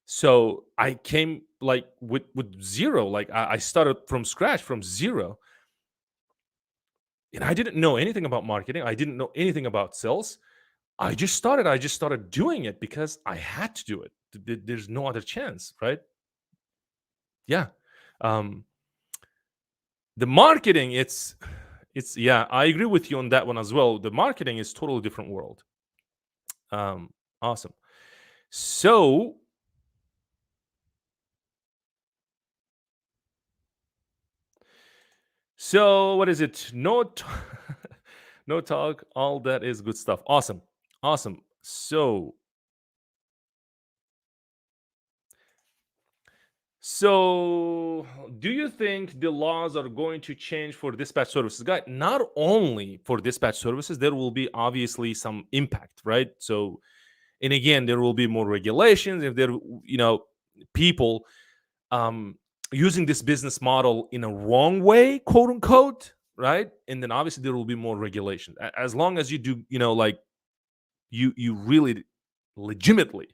So I came like with zero. Like I started from scratch, from zero, and I didn't know anything about marketing. I didn't know anything about sales. I just started doing it because I had to do it. There's no other chance, right? Yeah. Um, the marketing, it's yeah, I agree with you on that one as well. The marketing is totally different world. Um, awesome. So, what is it? No, no talk. All that is good stuff. Awesome, awesome. So, do you think the laws are going to change for dispatch services? Guy, not only for dispatch services, there will be obviously some impact, right? So, and again, there will be more regulations if there, people um using this business model in a wrong way, quote unquote, right? And then obviously there will be more regulation. As long as you do, like you really legitimately,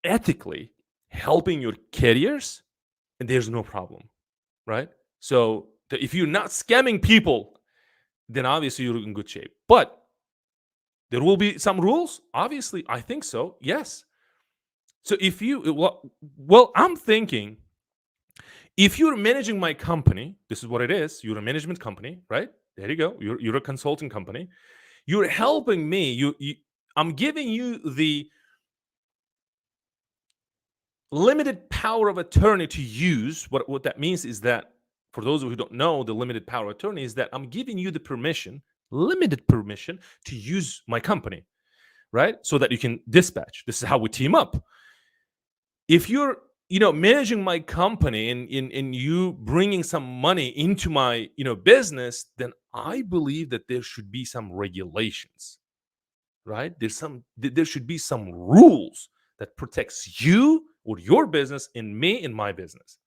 ethically helping your carriers, and there's no problem, right? So if you're not scamming people, then obviously you're in good shape. But there will be some rules. Obviously, I think so. Yes. So if you well, I'm thinking if you're managing my company, this is what it is. You're a management company, right? There you go. You're a consulting company. You're helping me. I'm giving you the limited power of attorney to use. What that means is that for those who don't know, the limited power of attorney is that I'm giving you the permission, limited permission to use my company, right? So that you can dispatch. This is how we team up. If you're managing my company and you bringing some money into my business, then I believe that there should be some regulations, right? There should be some rules that protects you or your business and me in my business,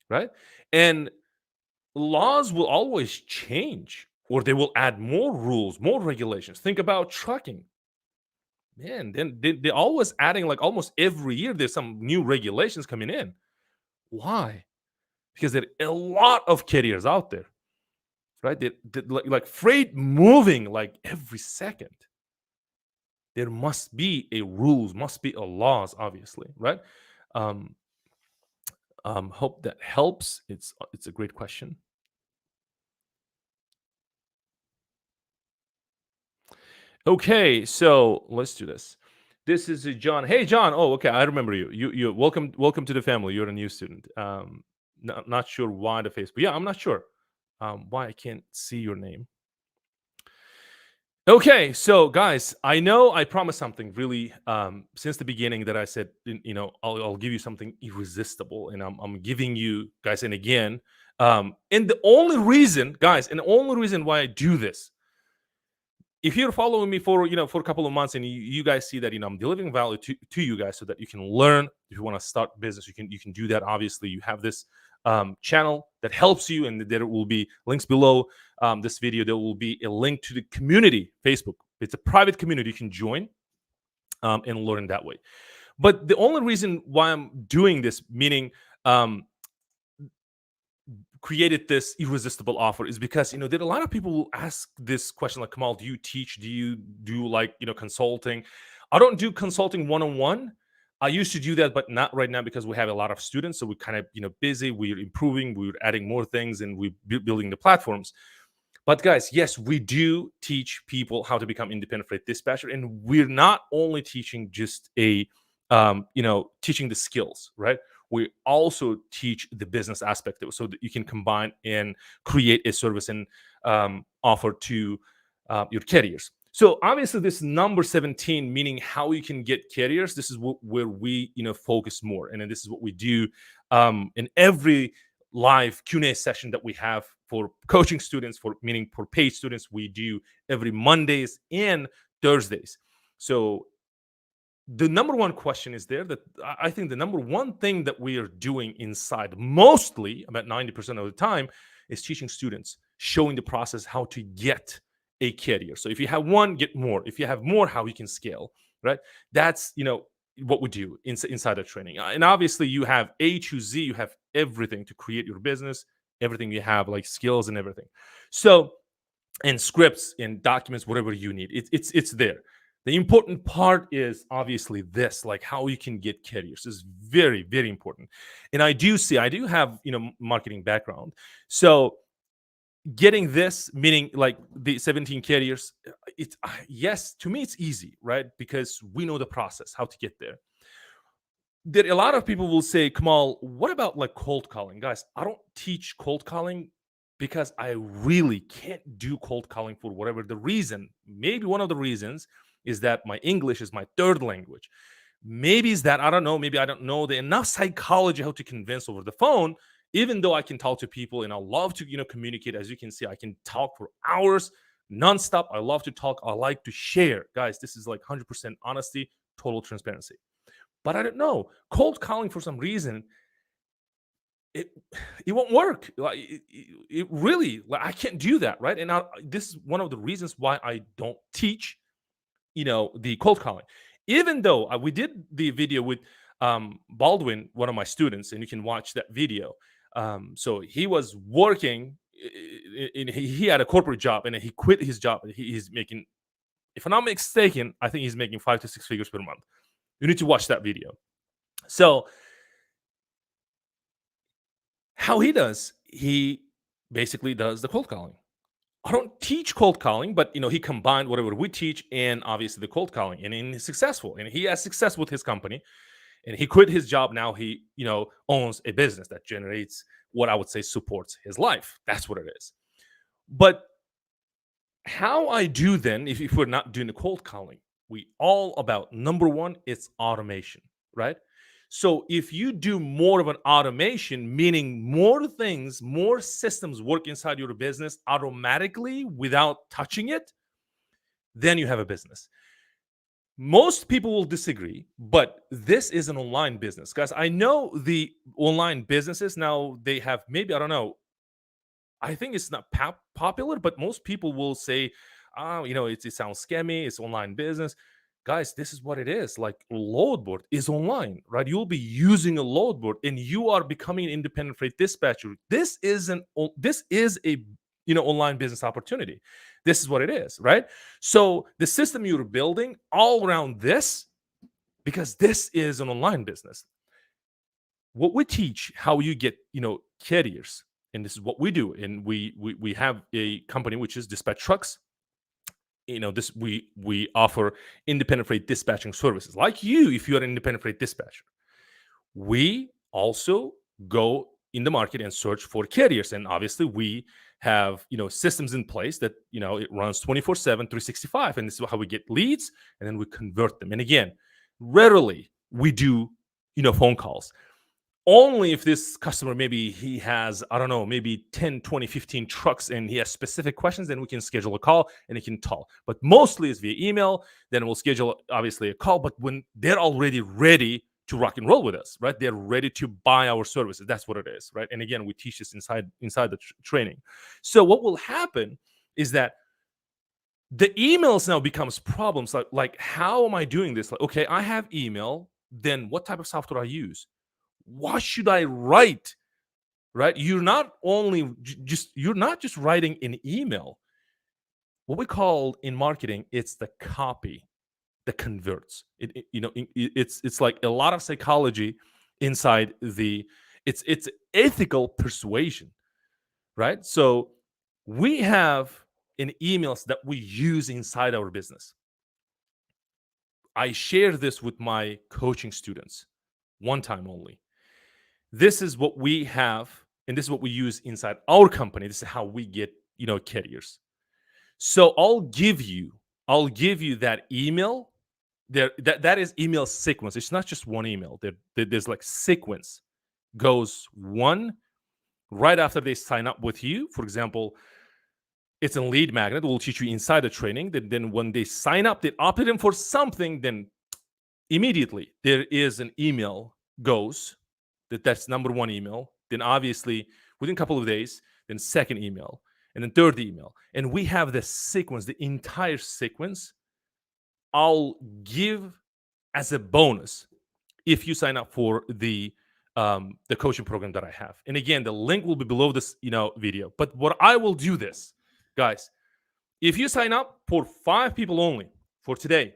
right? And laws will always change, or they will add more rules, more regulations. Think about trucking. Man, then they're always adding, like almost every year there's some new regulations coming in. Why? Because there are a lot of carriers out there, right? Like freight moving like every second. There must be a rules, must be a laws, obviously, right? Um, hope that helps. It's a great question. Okay, so let's do this. This is John. Hey, John. Oh, okay. I remember you. You welcome to the family. You're a new student. Not sure why the Facebook. Yeah, I'm not sure why I can't see your name. Okay, so guys, I know I promised something really since the beginning that I said, I'll give you something irresistible, and I'm giving you guys, and again, and the only reason, guys, and the only reason why I do this, if you're following me for for a couple of months and you guys see that I'm delivering value to you guys so that you can learn. If you want to start business, you can do that. Obviously you have this channel that helps you, and there will be links below this video. There will be a link to the community Facebook. It's a private community you can join and learn that way. But the only reason why I'm doing this, meaning created this irresistible offer, is because there are a lot of people who ask this question, like, Kamal, do you teach, do you do like consulting? I don't do consulting one-on-one. I used to do that, but not right now because we have a lot of students, so we're kind of busy, we're improving, we're adding more things, and we're building the platforms. But guys, yes, we do teach people how to become independent freight dispatcher, and we're not only teaching just teaching the skills, right? We also teach the business aspect of it so that you can combine and create a service and offer to your carriers. So obviously, this number 17, meaning how you can get carriers, this is where we focus more, and then this is what we do in every live Q&A session that we have for coaching students, meaning for paid students. We do every Mondays and Thursdays. So the number one question is there, that I think the number one thing that we are doing inside, mostly about 90% of the time, is teaching students, showing the process how to get a carrier. So if you have one, get more. If you have more, how you can scale, right? That's what we do inside the training. And obviously you have A to Z, you have everything to create your business, everything you have, like skills and everything. So, and scripts and documents, whatever you need, it's there. The important part is obviously this, like how you can get carriers, is very, very important. And I do have marketing background, so getting this, meaning like the 17 carriers, it's yes, to me it's easy, right? Because we know the process, how to get there. That a lot of people will say, Kamal, what about like cold calling? Guys, I don't teach cold calling because I really can't do cold calling for whatever the reason. Maybe one of the reasons is that my English is my third language. Maybe is that, I don't know, maybe I don't know the enough psychology how to convince over the phone, even though I can talk to people and I love to communicate. As you can see, I can talk for hours nonstop. I love to talk. I like to share. Guys, this is like 100% honesty, total transparency. But I don't know. Cold calling, for some reason, it it won't work. Like it really, like, I can't do that, right? And this is one of the reasons why I don't teach, the cold calling. Even though we did the video with Baldwin, one of my students, and you can watch that video. So he was working, he had a corporate job, and he quit his job. He's making, if I'm not mistaken, I think he's making 5 to 6 figures per month. You need to watch that video. So how he basically does the cold calling. I don't teach cold calling, but he combined whatever we teach and obviously the cold calling, and he's successful, and he has success with his company, and he quit his job. Now he owns a business that generates what I would say supports his life. That's what it is. But how I do then, if we're not doing the cold calling, we all about number one, it's automation, right? So if you do more of an automation, meaning more things, more systems work inside your business automatically without touching it, then you have a business. Most people will disagree, but this is an online business. Guys, I know the online businesses now, they have, maybe, I don't know, I think it's not popular, but most people will say, "Oh, it sounds scammy. It's online business." Guys, this is what it is. Like, load board is online, right? You'll be using a load board, and you are becoming an independent freight dispatcher. This is a online business opportunity. This is what it is, right? So the system you're building all around this, because this is an online business. What we teach, how you get carriers, and this is what we do. And we have a company which is Dispatch Trucks. this we offer independent freight dispatching services. Like you, if you're an independent freight dispatcher, we also go in the market and search for carriers, and obviously we have systems in place that it runs 24/7 365, and this is how we get leads, and then we convert them. And again, rarely we do phone calls. Only if this customer, maybe he has, I don't know, maybe 10, 20, 15 trucks and he has specific questions, then we can schedule a call and he can talk. But mostly it's via email. Then we'll schedule, obviously, a call. But when they're already ready to rock and roll with us, right? They're ready to buy our services. That's what it is, right? And again, we teach this inside the training. So what will happen is that the emails now becomes problems. Like how am I doing this? Like, okay, I have email. Then what type of software I use? What should I write? Right? You're not just writing an email. What we call in marketing, it's the copy that converts. It's like a lot of psychology inside it's ethical persuasion, right? So we have an emails that we use inside our business. I share this with my coaching students one time only. This is what we have, and this is what we use inside our company. This is how we get, carriers. So I'll give you that email. That is email sequence. It's not just one email. There's like sequence. Goes one right after they sign up with you. For example, it's a lead magnet. We'll teach you inside the training. Then when they sign up, they opted in for something, then immediately there is an email goes. That's number one email. Then obviously within a couple of days, then second email, and then third email. And we have the sequence, the entire sequence. I'll give as a bonus if you sign up for the coaching program that I have. And again, the link will be below this video. But what I will do this, guys, if you sign up for 5 people only for today,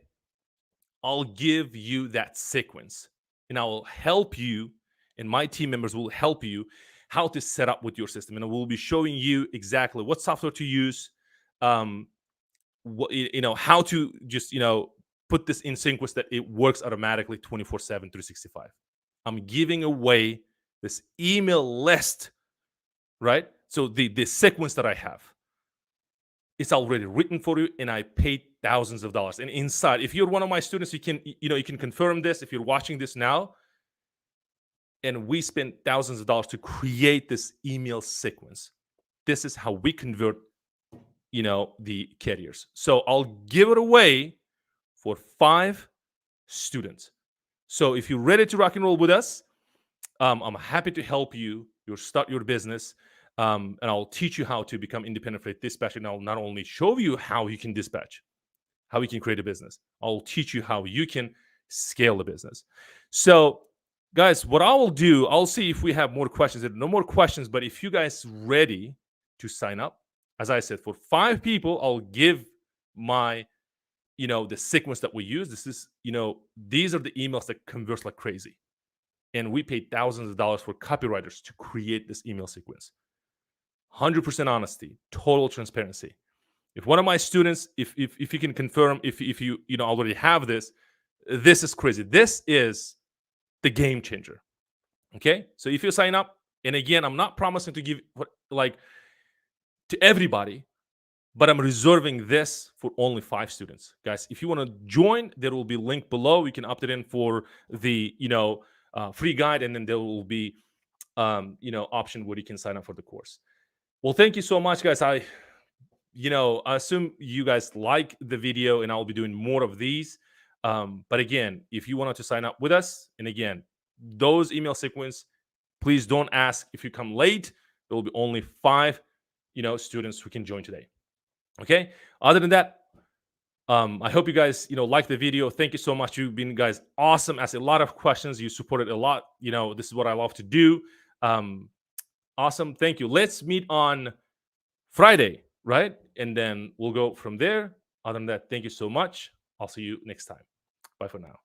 I'll give you that sequence, and I will help you, and my team members will help you how to set up with your system. And we'll be showing you exactly what software to use, how to just, put this in sequence that it works automatically 24/7, 365. I'm giving away this email list, right? So the sequence that I have, it's already written for you, and I paid thousands of dollars. And inside, if you're one of my students, you can confirm this if you're watching this now. And we spent thousands of dollars to create this email sequence. This is how we convert, the carriers. So I'll give it away for 5 students. So if you're ready to rock and roll with us, I'm happy to help you. You'll start your business, and I'll teach you how to become independent freight dispatcher. And I'll not only show you how you can dispatch, how you can create a business, I'll teach you how you can scale the business. So guys, what I will do, I'll see if we have more questions. There are no more questions, but if you guys ready to sign up, as I said, for 5 people, I'll give my, the sequence that we use. This is, these are the emails that converts like crazy. And we paid thousands of dollars for copywriters to create this email sequence. 100% honesty, total transparency. If one of my students, if you can confirm, if you already have this is crazy. This is the game changer. Okay, so if you sign up, and again, I'm not promising to give to everybody, but I'm reserving this for only 5 students, guys. If you want to join, there will be a link below. You can opt it in for the free guide, and then there will be option where you can sign up for the course. Well, thank you so much, guys. I assume you guys like the video, and I'll be doing more of these. But again, if you wanted to sign up with us, and again, those email sequence, please don't ask if you come late. There will be only 5, students who can join today. Okay. Other than that, I hope you guys, like the video. Thank you so much. You've been guys awesome. Asked a lot of questions. You supported a lot. This is what I love to do. Awesome. Thank you. Let's meet on Friday, right? And then we'll go from there. Other than that, thank you so much. I'll see you next time. Bye for now.